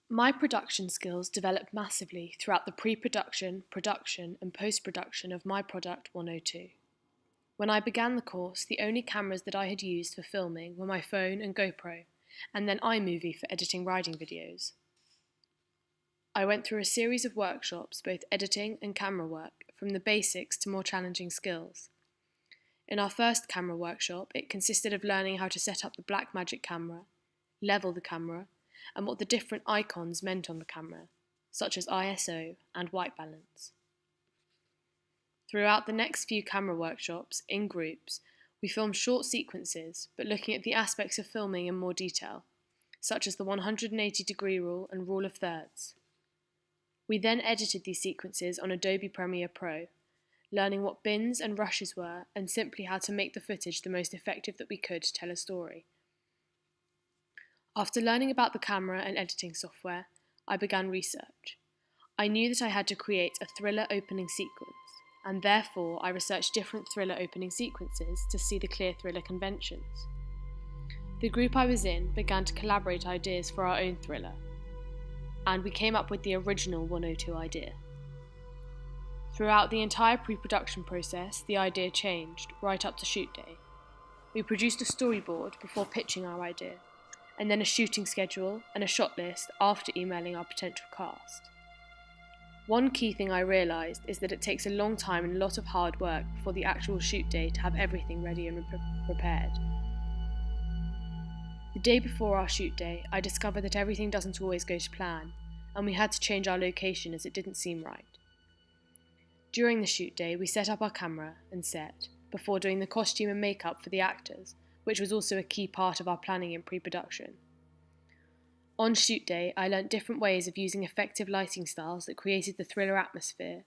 My production skills developed massively throughout the pre-production, production, and post-production of My Product 102. When I began the course, the only cameras that I had used for filming were my phone and GoPro, and then iMovie for editing riding videos. I went through a series of workshops, both editing and camera work, from the basics to more challenging skills. In our first camera workshop, it consisted of learning how to set up the Blackmagic camera, level the camera, and what the different icons meant on the camera, such as ISO and white balance. Throughout the next few camera workshops, in groups, we filmed short sequences, but looking at the aspects of filming in more detail, such as the 180-degree rule and rule of thirds. We then edited these sequences on Adobe Premiere Pro, learning what bins and rushes were and simply how to make the footage the most effective that we could to tell a story. After learning about the camera and editing software, I began research. I knew that I had to create a thriller opening sequence, and therefore I researched different thriller opening sequences to see the clear thriller conventions. The group I was in began to collaborate ideas for our own thriller, and we came up with the original 102 idea. Throughout the entire pre-production process, the idea changed, right up to shoot day. We produced a storyboard before pitching our idea, and then a shooting schedule and a shot list after emailing our potential cast. One key thing I realised is that it takes a long time and a lot of hard work before the actual shoot day to have everything ready and prepared. The day before our shoot day, I discovered that everything doesn't always go to plan, and we had to change our location as it didn't seem right. During the shoot day, we set up our camera and set, before doing the costume and makeup for the actors, which was also a key part of our planning and pre-production. On shoot day, I learnt different ways of using effective lighting styles that created the thriller atmosphere,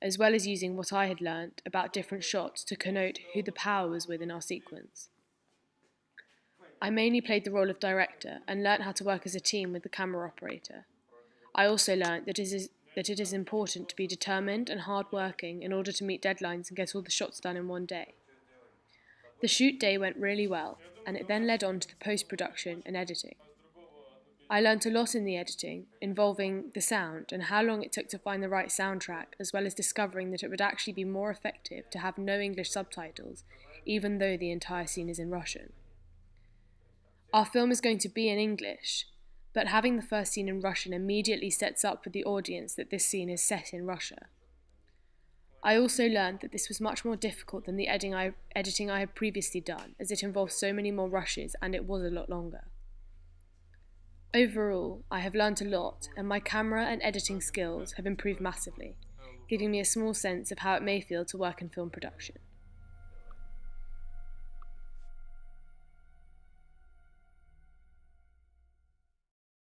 as well as using what I had learnt about different shots to connote who the power was with in our sequence. I mainly played the role of director and learnt how to work as a team with the camera operator. I also learnt that it is important to be determined and hard-working in order to meet deadlines and get all the shots done in one day. The shoot day went really well, and it then led on to the post-production and editing. I learnt a lot in the editing, involving the sound and how long it took to find the right soundtrack, as well as discovering that it would actually be more effective to have no English subtitles, even though the entire scene is in Russian. Our film is going to be in English, but having the first scene in Russian immediately sets up with the audience that this scene is set in Russia. I also learned that this was much more difficult than the editing I had previously done, as it involved so many more rushes and it was a lot longer. Overall, I have learned a lot, and my camera and editing skills have improved massively, giving me a small sense of how it may feel to work in film production.